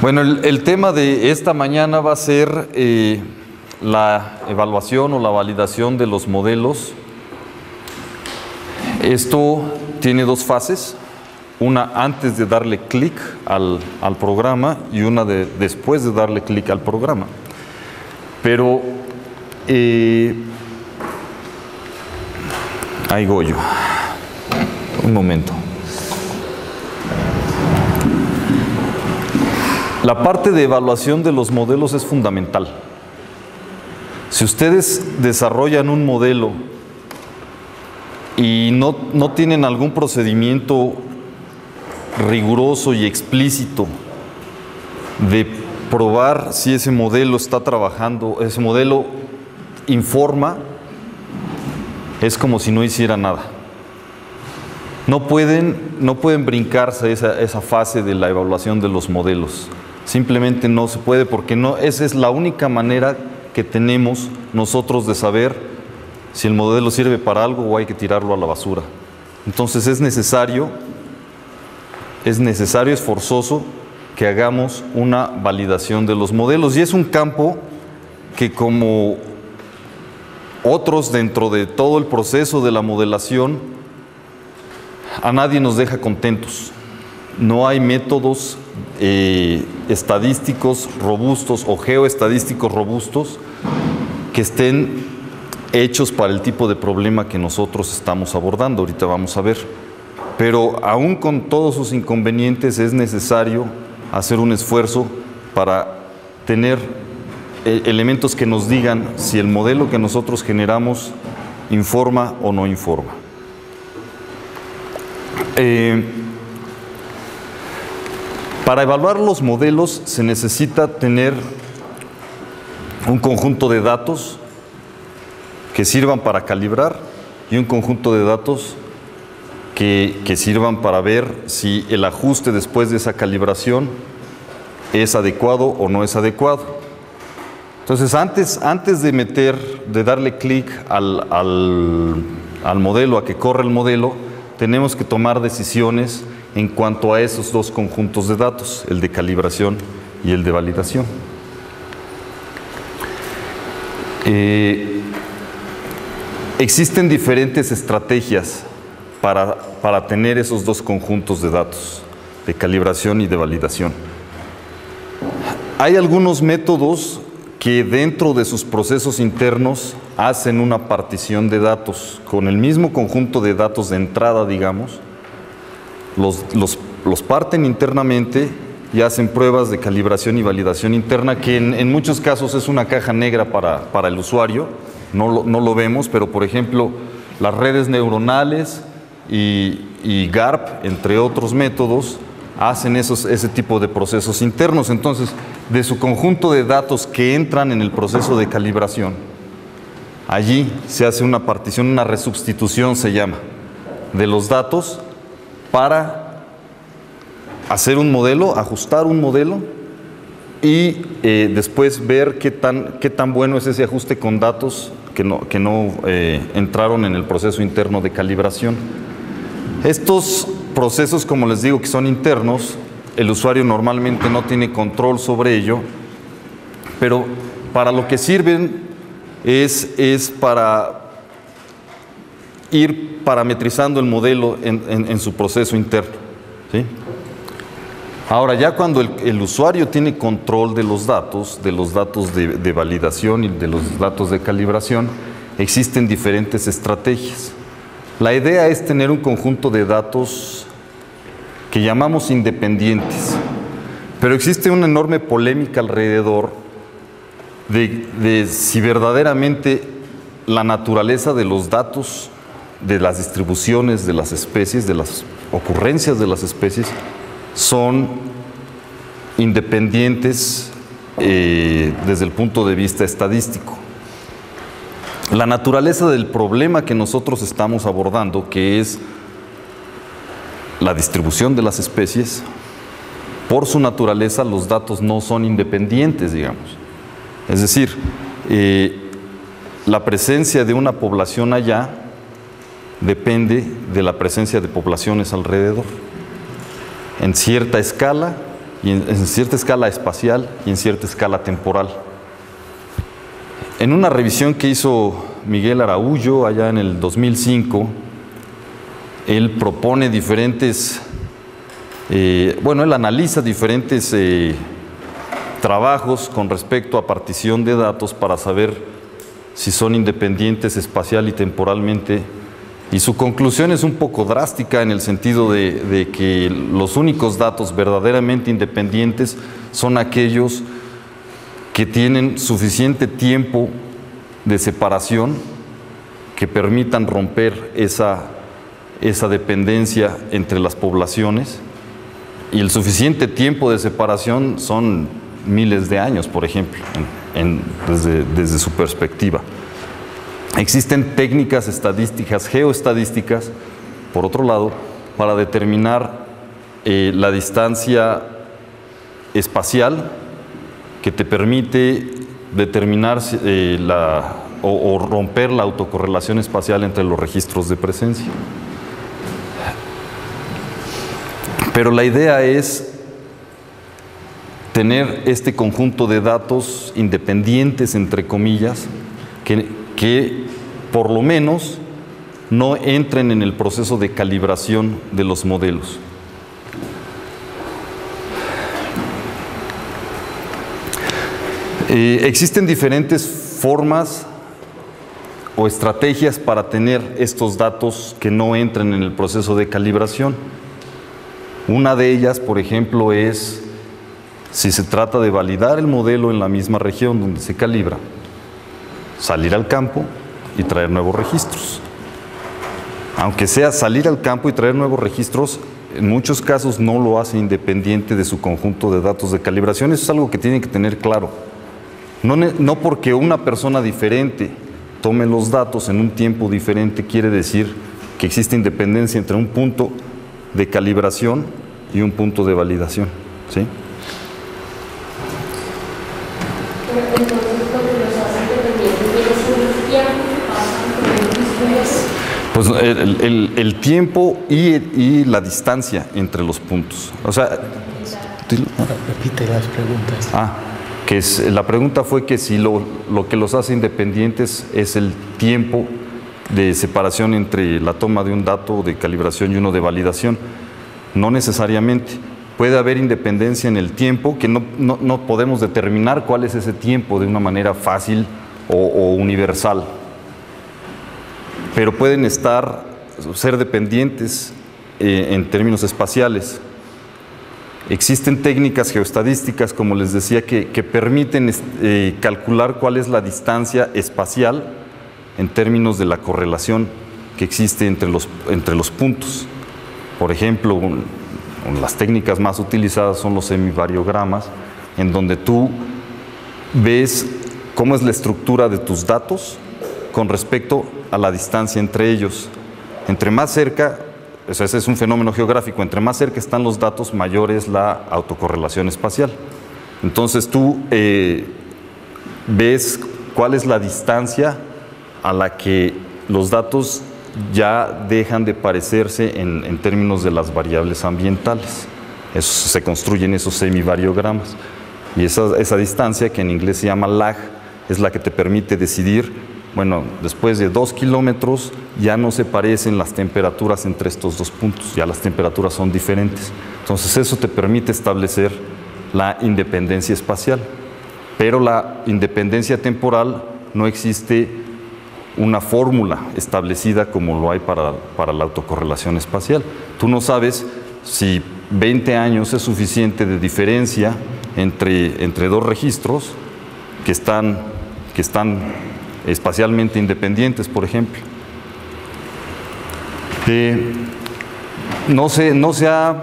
Bueno, el tema de esta mañana va a ser la evaluación o la validación de los modelos. Esto tiene dos fases, una antes de darle clic al programa y una después de darle clic al programa. Pero ahí voy yo. Un momento. La parte de evaluación de los modelos es fundamental. Si ustedes desarrollan un modelo y no tienen algún procedimiento riguroso y explícito de probar si ese modelo está trabajando, ese modelo informa, es como si no hiciera nada. No pueden brincarse esa fase de la evaluación de los modelos. Simplemente no se puede porque esa es la única manera que tenemos nosotros de saber si el modelo sirve para algo o hay que tirarlo a la basura. Entonces es necesario, es forzoso que hagamos una validación de los modelos. Y es un campo que, como otros dentro de todo el proceso de la modelación, a nadie nos deja contentos. No hay métodos estadísticos robustos o geoestadísticos robustos que estén hechos para el tipo de problema que nosotros estamos abordando. Ahorita vamos a ver. Pero aún con todos sus inconvenientes es necesario hacer un esfuerzo para tener elementos que nos digan si el modelo que nosotros generamos informa o no informa. Para evaluar los modelos se necesita tener un conjunto de datos que sirvan para calibrar y un conjunto de datos que sirvan para ver si el ajuste después de esa calibración es adecuado o no es adecuado. Entonces, antes de darle clic al modelo, a que corra el modelo, tenemos que tomar decisiones en cuanto a esos dos conjuntos de datos, el de calibración y el de validación. Existen diferentes estrategias para tener esos dos conjuntos de datos, de calibración y de validación. Hay algunos métodos que dentro de sus procesos internos hacen una partición de datos con el mismo conjunto de datos de entrada, digamos. Los parten internamente y hacen pruebas de calibración y validación interna, que en muchos casos es una caja negra para el usuario, no lo vemos, pero por ejemplo las redes neuronales y GARP, entre otros métodos, hacen ese tipo de procesos internos. Entonces, de su conjunto de datos que entran en el proceso de calibración, allí se hace una partición, una resubstitución se llama, de los datos para hacer un modelo, ajustar un modelo y después ver qué tan bueno es ese ajuste con datos que no entraron en el proceso interno de calibración. Estos procesos, como les digo, que son internos, el usuario normalmente no tiene control sobre ello, pero para lo que sirven es para ir parametrizando el modelo en su proceso interno, ¿sí? Ahora, ya cuando el usuario tiene control de los datos de validación y de los datos de calibración, existen diferentes estrategias. La idea es tener un conjunto de datos que llamamos independientes, pero existe una enorme polémica alrededor de si verdaderamente la naturaleza de los datos, de las distribuciones de las especies, de las ocurrencias de las especies, son independientes desde el punto de vista estadístico. La naturaleza del problema que nosotros estamos abordando, que es la distribución de las especies, por su naturaleza los datos no son independientes, digamos. Es decir, la presencia de una población allá depende de la presencia de poblaciones alrededor. En cierta escala y en cierta escala espacial y en cierta escala temporal. En una revisión que hizo Miguel Araújo allá en el 2005, él propone diferentes, él analiza diferentes trabajos con respecto a partición de datos para saber si son independientes espacial y temporalmente, y su conclusión es un poco drástica en el sentido de que los únicos datos verdaderamente independientes son aquellos que tienen suficiente tiempo de separación que permitan romper esa dependencia entre las poblaciones, y el suficiente tiempo de separación son miles de años, por ejemplo, desde su perspectiva. Existen técnicas estadísticas, geoestadísticas, por otro lado, para determinar la distancia espacial que te permite determinar o romper la autocorrelación espacial entre los registros de presencia. Pero la idea es tener este conjunto de datos independientes, entre comillas, que por lo menos no entren en el proceso de calibración de los modelos. Existen diferentes formas o estrategias para tener estos datos que no entren en el proceso de calibración. Una de ellas, por ejemplo, es si se trata de validar el modelo en la misma región donde se calibra, salir al campo y traer nuevos registros. Aunque sea salir al campo y traer nuevos registros, en muchos casos no lo hace independiente de su conjunto de datos de calibración. Eso es algo que tienen que tener claro. No porque una persona diferente tome los datos en un tiempo diferente quiere decir que existe independencia entre un punto de calibración y un punto de validación, ¿sí? Pues el tiempo y la distancia entre los puntos. O sea, repite las preguntas. La pregunta fue que si lo que los hace independientes es el tiempo de separación entre la toma de un dato de calibración y uno de validación. No necesariamente. Puede haber independencia en el tiempo, que no podemos determinar cuál es ese tiempo de una manera fácil o universal. Pero pueden ser dependientes en términos espaciales. Existen técnicas geoestadísticas, como les decía, que permiten calcular cuál es la distancia espacial en términos de la correlación que existe entre los puntos. Por ejemplo, las técnicas más utilizadas son los semivariogramas, en donde tú ves cómo es la estructura de tus datos con respecto a la distancia entre ellos. Entre más cerca, ese es un fenómeno geográfico, entre más cerca están los datos, mayor es la autocorrelación espacial. Entonces tú ves cuál es la distancia a la que los datos ya dejan de parecerse en términos de las variables ambientales. Eso se construyen esos semivariogramas. Y esa distancia, que en inglés se llama lag, es la que te permite decidir, bueno, después de 2 kilómetros ya no se parecen las temperaturas entre estos dos puntos, ya las temperaturas son diferentes. Entonces eso te permite establecer la independencia espacial. Pero la independencia temporal no existe una fórmula establecida como lo hay para la autocorrelación espacial. Tú no sabes si 20 años es suficiente de diferencia entre dos registros que están espacialmente independientes, por ejemplo. No se ha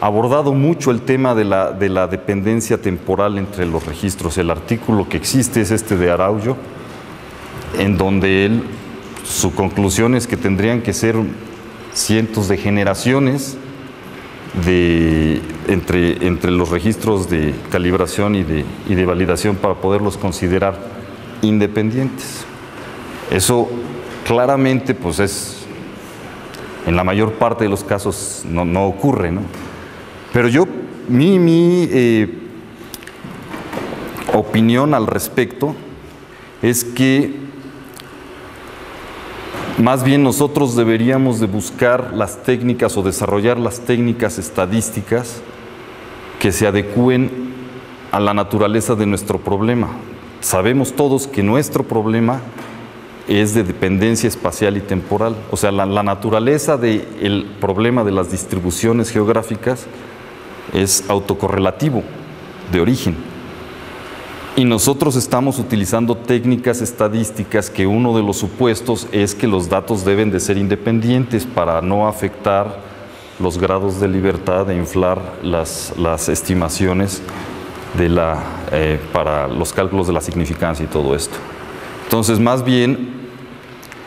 abordado mucho el tema de la dependencia temporal entre los registros. El artículo que existe es este de Araújo, en donde su conclusión es que tendrían que ser cientos de generaciones entre los registros de calibración y de validación para poderlos considerar independientes. Eso claramente, pues en la mayor parte de los casos no ocurre, ¿no? Pero yo, mi opinión al respecto es que más bien nosotros deberíamos de buscar las técnicas o desarrollar las técnicas estadísticas que se adecúen a la naturaleza de nuestro problema. Sabemos todos que nuestro problema es de dependencia espacial y temporal. O sea, la naturaleza del problema de las distribuciones geográficas es autocorrelativo de origen. Y nosotros estamos utilizando técnicas estadísticas que uno de los supuestos es que los datos deben de ser independientes para no afectar los grados de libertad e inflar las estimaciones para los cálculos de la significancia y todo esto. Entonces, más bien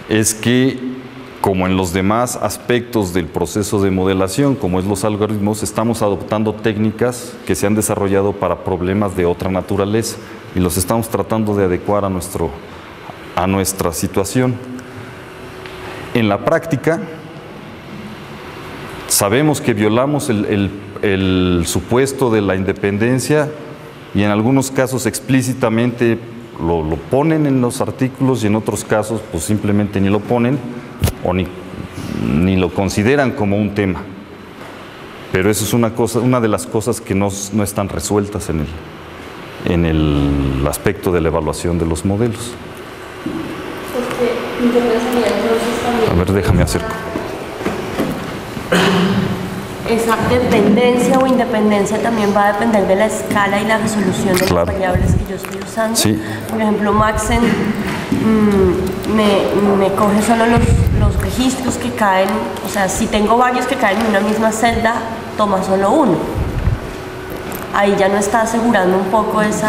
es que, como en los demás aspectos del proceso de modelación, como es los algoritmos, estamos adoptando técnicas que se han desarrollado para problemas de otra naturaleza y los estamos tratando de adecuar a nuestra situación. En la práctica, sabemos que violamos el supuesto de la independencia y en algunos casos explícitamente lo ponen en los artículos y en otros casos pues simplemente ni lo ponen o ni lo consideran como un tema. Pero eso es una de las cosas que no están resueltas en el aspecto de la evaluación de los modelos. A ver, déjame acerco. Esa dependencia o independencia también va a depender de la escala y la resolución de las variables que yo estoy usando. Sí. Por ejemplo, Maxent me coge solo los registros que caen, o sea, si tengo varios que caen en una misma celda, toma solo uno. Ahí ya no está asegurando un poco ese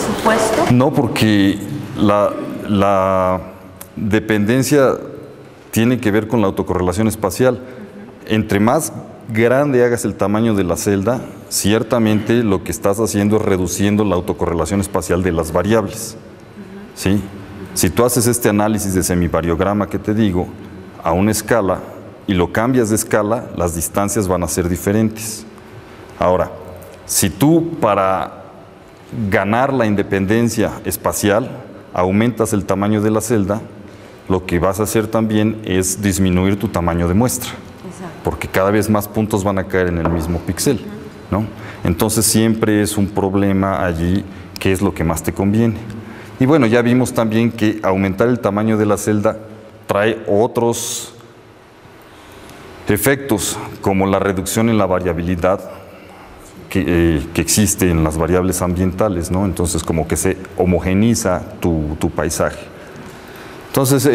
supuesto. No, porque la dependencia tiene que ver con la autocorrelación espacial. Entre más grande hagas el tamaño de la celda, ciertamente lo que estás haciendo es reduciendo la autocorrelación espacial de las variables. ¿Sí? Si tú haces este análisis de semivariograma que te digo a una escala y lo cambias de escala, las distancias van a ser diferentes. Ahora, si tú para ganar la independencia espacial aumentas el tamaño de la celda, lo que vas a hacer también es disminuir tu tamaño de muestra. Porque cada vez más puntos van a caer en el mismo píxel, ¿no? Entonces siempre es un problema allí qué es lo que más te conviene. Y bueno, ya vimos también que aumentar el tamaño de la celda trae otros efectos, como la reducción en la variabilidad que existe en las variables ambientales, ¿no? Entonces como que se homogeniza tu paisaje. Entonces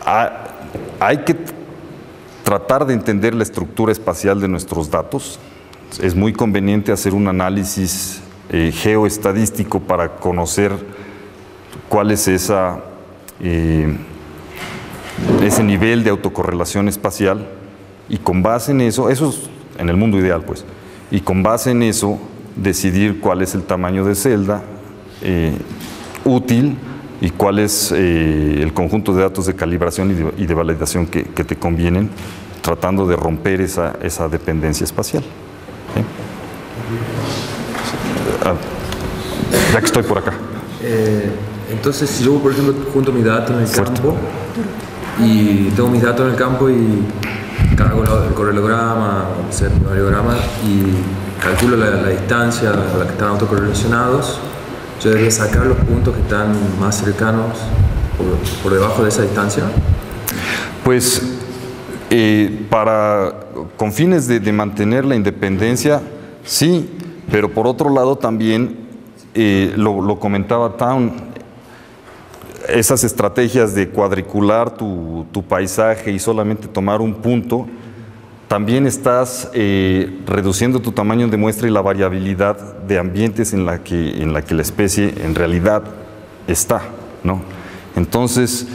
hay que tratar de entender la estructura espacial de nuestros datos. Es muy conveniente hacer un análisis geoestadístico para conocer cuál es ese nivel de autocorrelación espacial y con base en eso es en el mundo ideal pues, y con base en eso decidir cuál es el tamaño de celda útil y cuál es el conjunto de datos de calibración y de validación que te convienen, tratando de romper esa dependencia espacial. ¿Sí? Ya que estoy por acá. Entonces, si yo, por ejemplo, junto mis datos en el campo y tengo mis datos en el campo y cargo el correlograma, el variograma y calculo la distancia a la que están autocorrelacionados, yo debería sacar los puntos que están más cercanos por debajo de esa distancia. Pues con fines de mantener la independencia, sí, pero por otro lado también, lo comentaba Town, esas estrategias de cuadricular tu paisaje y solamente tomar un punto, también estás reduciendo tu tamaño de muestra y la variabilidad de ambientes en la que la especie en realidad está, ¿no? Entonces,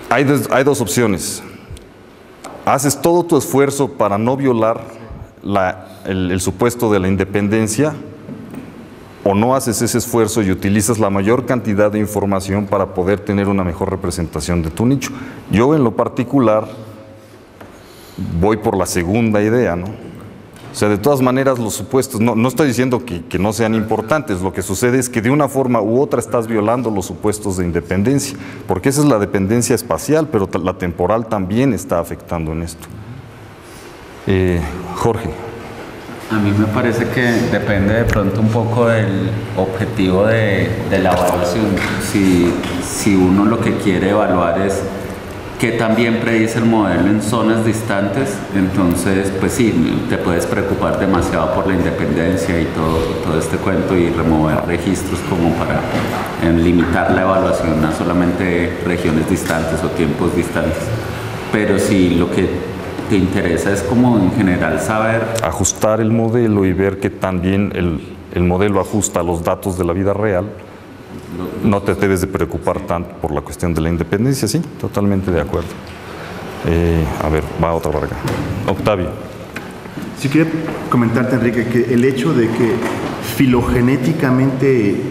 hay dos opciones. Haces todo tu esfuerzo para no violar el supuesto de la independencia, o no haces ese esfuerzo y utilizas la mayor cantidad de información para poder tener una mejor representación de tu nicho. Yo en lo particular voy por la segunda idea, ¿no? O sea, de todas maneras los supuestos, no estoy diciendo que no sean importantes, lo que sucede es que de una forma u otra estás violando los supuestos de independencia, porque esa es la dependencia espacial, pero la temporal también está afectando en esto. Jorge. A mí me parece que depende de pronto un poco del objetivo de la evaluación. Si uno lo que quiere evaluar es qué tan bien predice el modelo en zonas distantes, entonces pues sí, te puedes preocupar demasiado por la independencia y todo este cuento y remover registros como para limitar la evaluación a solamente regiones distantes o tiempos distantes. Pero si lo que te interesa es como en general saber... Ajustar el modelo y ver que también el modelo ajusta a los datos de la vida real, no te debes de preocupar tanto por la cuestión de la independencia, sí, totalmente de acuerdo. A ver, va otra para acá. Octavio. Sí, quería comentarte, Enrique, que el hecho de que filogenéticamente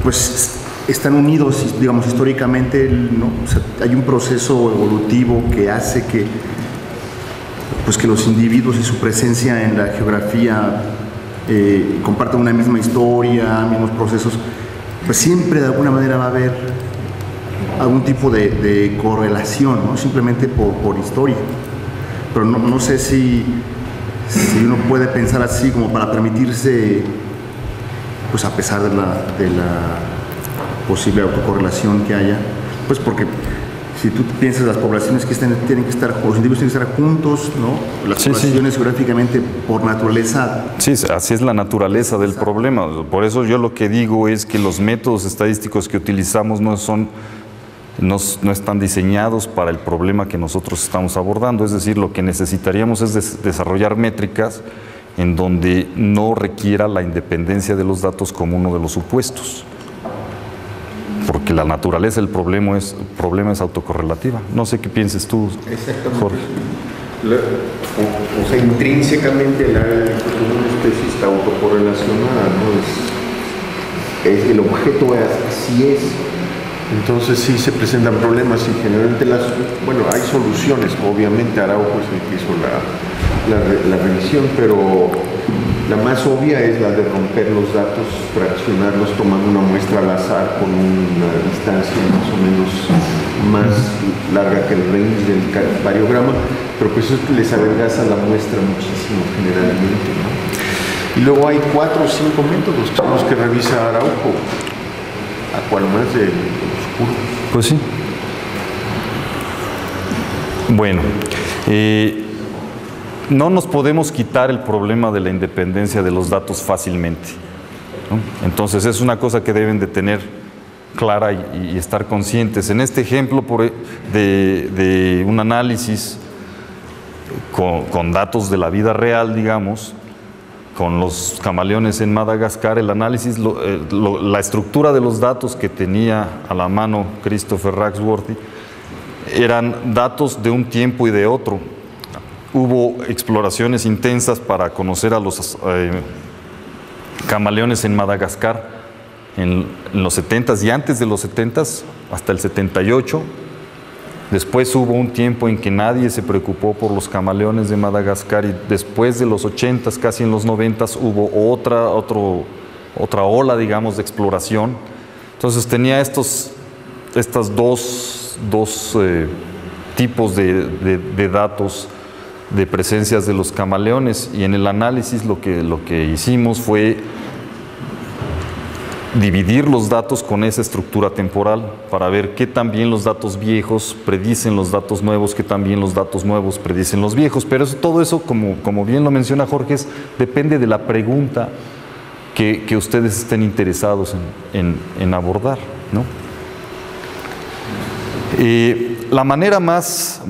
pues están unidos, digamos, históricamente, ¿no? O sea, hay un proceso evolutivo que hace que los individuos y su presencia en la geografía compartan una misma historia, mismos procesos, pues siempre de alguna manera va a haber algún tipo de correlación, ¿no? Simplemente por historia. Pero no sé si uno puede pensar así como para permitirse, pues a pesar de la posible autocorrelación que haya, pues porque si tú piensas las poblaciones que tienen que estar, los individuos tienen que estar juntos, ¿no? Las poblaciones geográficamente por naturaleza. Sí, así es la naturaleza del problema. Por eso yo lo que digo es que los métodos estadísticos que utilizamos no están diseñados para el problema que nosotros estamos abordando. Es decir, lo que necesitaríamos es desarrollar métricas en donde no requiera la independencia de los datos como uno de los supuestos. Porque la naturaleza del problema es autocorrelativa. No sé qué pienses tú, Jorge. O sea, intrínsecamente una especie está autocorrelacionada, ¿no? El objeto así es. Entonces sí se presentan problemas y generalmente hay soluciones. Obviamente Araujo es el que hizo la revisión, pero la más obvia es la de romper los datos, fraccionarlos tomando una muestra al azar con una distancia más o menos más larga que el range del variograma, pero pues eso les adelgaza la muestra muchísimo generalmente, ¿no? Y luego hay 4 o 5 métodos que son los que revisa Araujo, a cual más de oscuro. Pues sí. Bueno, no nos podemos quitar el problema de la independencia de los datos fácilmente, ¿no? Entonces es una cosa que deben de tener clara y estar conscientes. En este ejemplo de un análisis con datos de la vida real, digamos, con los camaleones en Madagascar, el análisis, la estructura de los datos que tenía a la mano Christopher Raxworthy eran datos de un tiempo y de otro. Hubo exploraciones intensas para conocer a los camaleones en Madagascar en los 70s y antes de los 70s, hasta el 78. Después hubo un tiempo en que nadie se preocupó por los camaleones de Madagascar y después de los 80s, casi en los 90s, hubo otra ola, digamos, de exploración. Entonces tenía estos dos tipos de datos de presencias de los camaleones, y en el análisis lo que hicimos fue dividir los datos con esa estructura temporal para ver qué tan bien los datos viejos predicen los datos nuevos, qué tan bien los datos nuevos predicen los viejos. Pero todo eso, como bien lo menciona Jorge, depende de la pregunta que ustedes estén interesados en abordar, ¿no? La manera más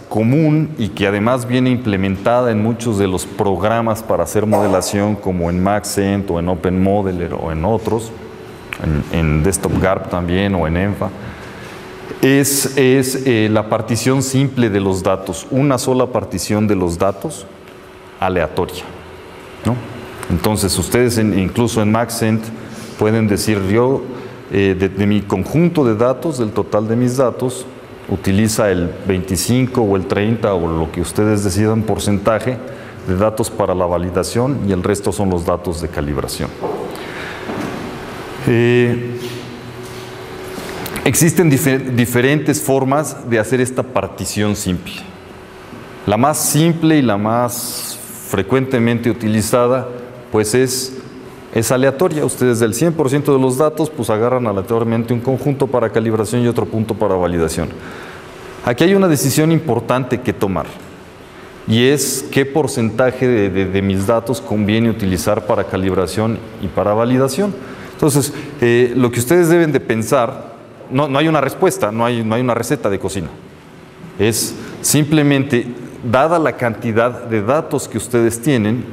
común y que además viene implementada en muchos de los programas para hacer modelación, como en Maxent o en OpenModeler o en otros, en DesktopGarp también o en ENFA, es la partición simple de los datos, una sola partición de los datos aleatoria, ¿no? Entonces ustedes incluso en Maxent pueden decir yo de mi conjunto de datos, del total de mis datos, utiliza el 25 o el 30 o lo que ustedes decidan porcentaje de datos para la validación y el resto son los datos de calibración. Existen diferentes formas de hacer esta partición simple. La más simple y la más frecuentemente utilizada pues es aleatoria. Ustedes del 100% de los datos pues agarran aleatoriamente un conjunto para calibración y otro punto para validación. Aquí hay una decisión importante que tomar y es qué porcentaje de mis datos conviene utilizar para calibración y para validación. Entonces, lo que ustedes deben de pensar, no hay una respuesta, no hay una receta de cocina. Es simplemente, dada la cantidad de datos que ustedes tienen,